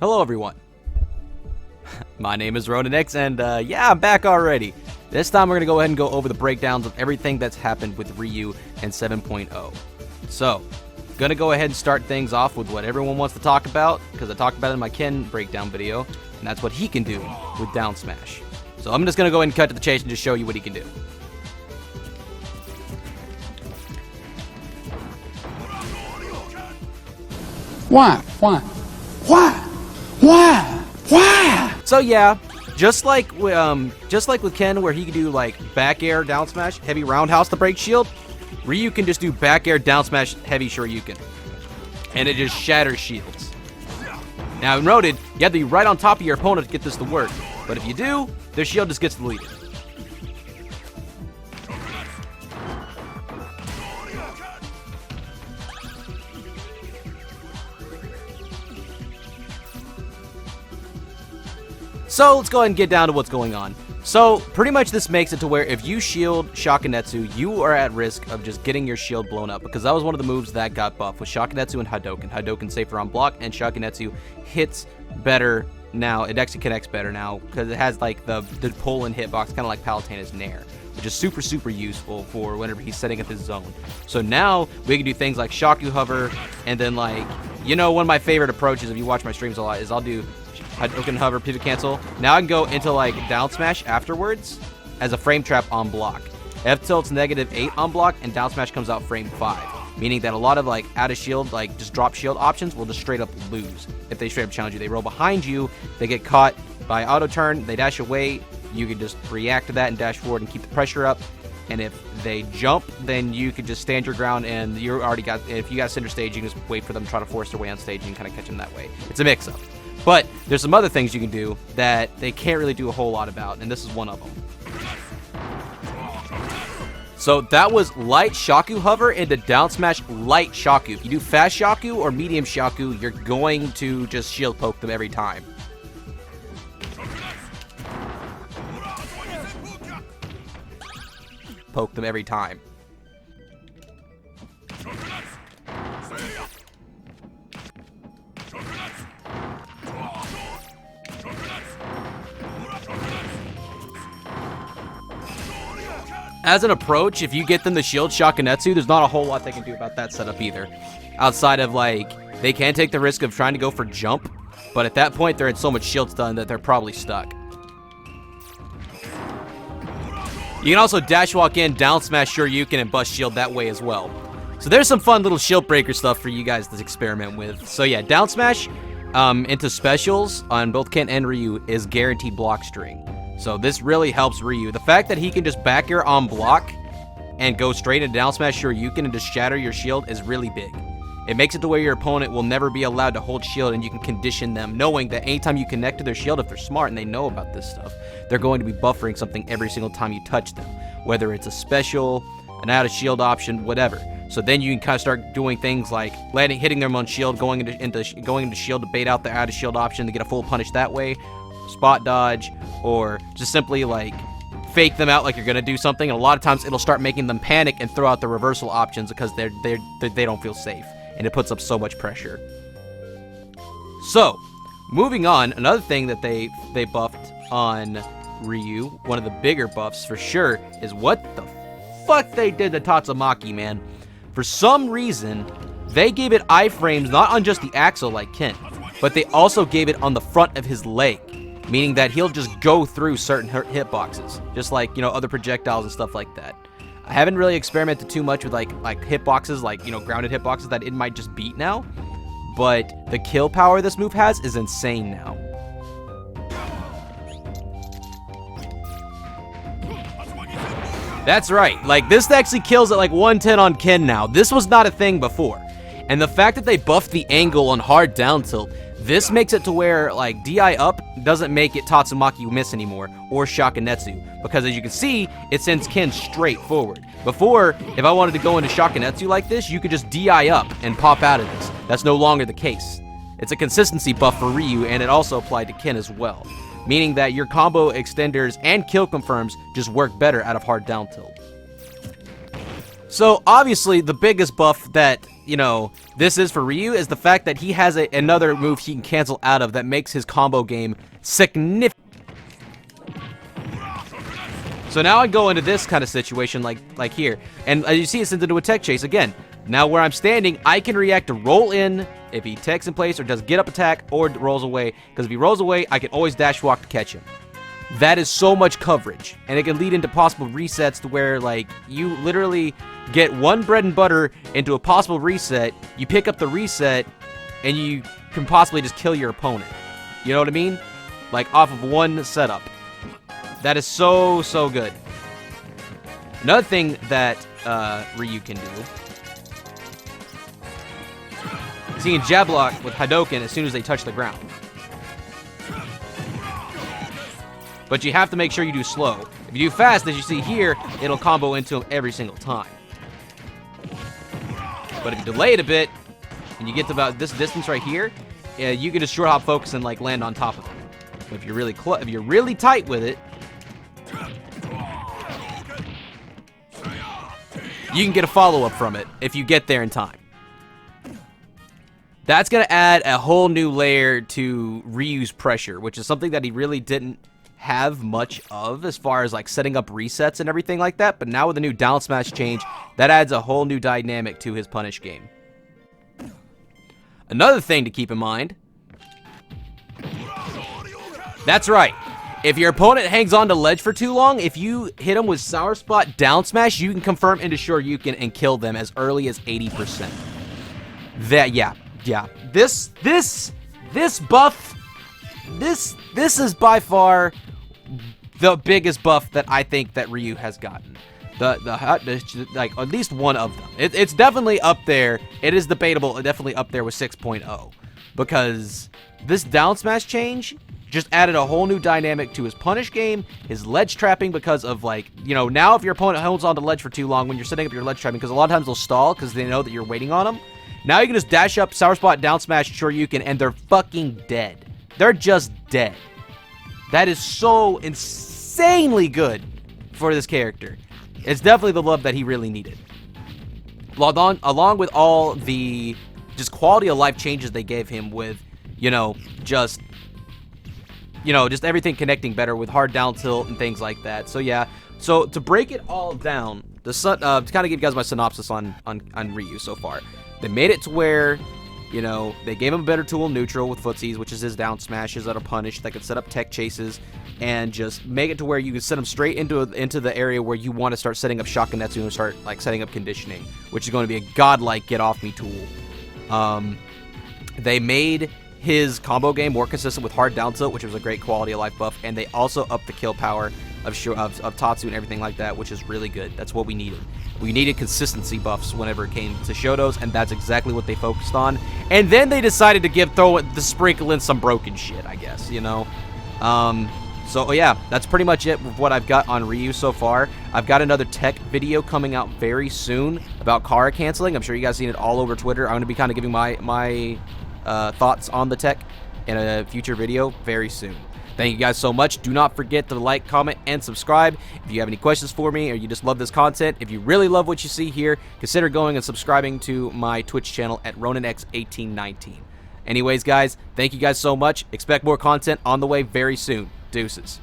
Hello everyone, my name is RonanX, and yeah, I'm back already. This time we're going to go ahead and go over the breakdowns of everything that's happened with Ryu and 7.0. So, gonna go ahead and start things off with what everyone wants to talk about, because I talked about it in my Ken breakdown video, and that's what he can do with down smash. So I'm just gonna go ahead and cut to the chase and just show you what he can do. Why? So yeah, just like with Ken, where he can do like back air down smash, heavy roundhouse to break shield, Ryu can just do back air down smash, heavy shoryuken, and it just shatters shields. Now noted, you have to be right on top of your opponent to get this to work, but if you do, their shield just gets deleted. So let's go ahead and get down to what's going on. So pretty much this makes it to where if you shield Shakinetsu, you are at risk of just getting your shield blown up, because that was one of the moves that got buffed with Shakinetsu and Hadouken. Hadouken safer on block, and Shakinetsu hits better now. It actually connects better now because it has like the pull and hitbox, kind of like Palutena's Nair, which is super useful for whenever he's setting up his zone. So now we can do things like Shaku Hover, and then like, you know, one of my favorite approaches if you watch my streams a lot is I'll do Hadouken Hover, pivot cancel. Now I can go into like down smash afterwards as a frame trap on block. F tilt's -8 on block, and down smash comes out frame 5, meaning that a lot of like out of shield, like just drop shield options will just straight up lose if they straight up challenge you. They roll behind you, they get caught by auto turn, they dash away, you can just react to that and dash forward and keep the pressure up. And if they jump, then you can just stand your ground, and you already got, if you got center stage, you can just wait for them to try to force their way on stage, and you can kind of catch them that way. It's a mix-up. But there's some other things you can do that they can't really do a whole lot about, and this is one of them. So that was light Shaku Hover into down smash light Shaku. If you do fast Shaku or medium Shaku, you're going to just shield poke them every time. Poke them every time. As an approach, if you get them to shield Shakinetsu, there's not a whole lot they can do about that setup either. Outside of, like, they can take the risk of trying to go for jump, but at that point, they're in so much shield stun that they're probably stuck. You can also dash walk in, down smash Shoryuken, and bust shield that way as well. So there's some fun little shield breaker stuff for you guys to experiment with. So yeah, down smash into specials on both Ken and Ryu is guaranteed block string. So this really helps Ryu. The fact that he can just back air on block and go straight into down smash Shoryuken and just shatter your shield is really big. It makes it to where your opponent will never be allowed to hold shield, and you can condition them knowing that anytime you connect to their shield, if they're smart and they know about this stuff, they're going to be buffering something every single time you touch them, whether it's a special, an out of shield option, whatever. So then you can kind of start doing things like hitting them on shield, going into shield to bait out the out of shield option to get a full punish that way, spot dodge, or just simply like fake them out like you're gonna do something. And a lot of times it'll start making them panic and throw out the reversal options because they don't feel safe, and it puts up so much pressure. So moving on, another thing that they buffed on Ryu, one of the bigger buffs for sure, is what the fuck they did to Tatsumaki, man. For some reason, they gave it iframes not on just the axle like Ken, but they also gave it on the front of his leg, meaning that he'll just go through certain hitboxes, just like, you know, other projectiles and stuff like that. I haven't really experimented too much with like hitboxes, like, you know, grounded hitboxes that it might just beat now, but the kill power this move has is insane now. That's right, like this actually kills at like 110 on Ken now. This was not a thing before. And the fact that they buffed the angle on hard down tilt, this makes it to where like DI up doesn't make it Tatsumaki miss anymore, or Shakinetsu, because as you can see, it sends Ken straight forward. Before, if I wanted to go into Shakinetsu like this, you could just DI up and pop out of this. That's no longer the case. It's a consistency buff for Ryu, and it also applied to Ken as well, meaning that your combo extenders and kill confirms just work better out of hard down tilt. So obviously the biggest buff that you know, this is for Ryu is the fact that he has another move he can cancel out of that makes his combo game significant. So now I go into this kind of situation like here, and as you see, it's into a tech chase again. Now where I'm standing, I can react to roll in if he techs in place or does get up attack or rolls away, because if he rolls away, I can always dash walk to catch him. That is so much coverage, and it can lead into possible resets to where, like, you literally get one bread and butter into a possible reset, you pick up the reset, and you can possibly just kill your opponent. You know what I mean? Like, off of one setup. That is so, so good. Another thing that Ryu can do is he can jab block with Hadouken as soon as they touch the ground. But you have to make sure you do slow. If you do fast, as you see here, it'll combo into him every single time. But if you delay it a bit, and you get to about this distance right here, you can just short hop focus and like land on top of him. But if you're really tight with it, you can get a follow-up from it if you get there in time. That's going to add a whole new layer to Ryu's pressure, which is something that he really didn't have much of as far as like setting up resets and everything like that. But now with the new down smash change, that adds a whole new dynamic to his punish game. Another thing to keep in mind, that's right. If your opponent hangs on to ledge for too long, if you hit him with Sour Spot down smash, you can confirm into Shoryuken and kill them as early as 80%. Yeah. This buff, this is by far the biggest buff that I think that Ryu has gotten. Like at least one of them. It's definitely up there. It is debatable. Definitely up there with 6.0, because this down smash change just added a whole new dynamic to his punish game, his ledge trapping, because of, like, you know, now if your opponent holds on to ledge for too long when you're setting up your ledge trapping, because a lot of times they'll stall because they know that you're waiting on them. Now you can just dash up, Sour Spot, down smash, Shoryuken, and they're fucking dead. They're just dead. That is so insanely good for this character. It's definitely the love that he really needed. Along with all the just quality of life changes they gave him with, just everything connecting better with hard down tilt and things like that. So yeah, so to break it all down, to kind of give you guys my synopsis on Ryu so far, they made it to where, they gave him a better tool neutral with footsies, which is his down smashes that are punished, that can set up tech chases, and just make it to where you can send him straight into the area where you want to start setting up Shakunetsu and start like setting up conditioning, which is going to be a godlike get off me tool. They made his combo game more consistent with hard down tilt, which was a great quality of life buff, and they also upped the kill power of Tatsu and everything like that, which is really good. That's what we needed. We needed consistency buffs whenever it came to Shotos, and that's exactly what they focused on. And then they decided to sprinkle in some broken shit, I guess, So yeah, that's pretty much it with what I've got on Ryu so far. I've got another tech video coming out very soon about Kara canceling. I'm sure you guys seen it all over Twitter. I'm going to be kind of giving my thoughts on the tech in a future video very soon. Thank you guys so much. Do not forget to like, comment, and subscribe. If you have any questions for me or you just love this content, if you really love what you see here, consider going and subscribing to my Twitch channel at RoninX1819. Anyways, guys, thank you guys so much. Expect more content on the way very soon. Deuces.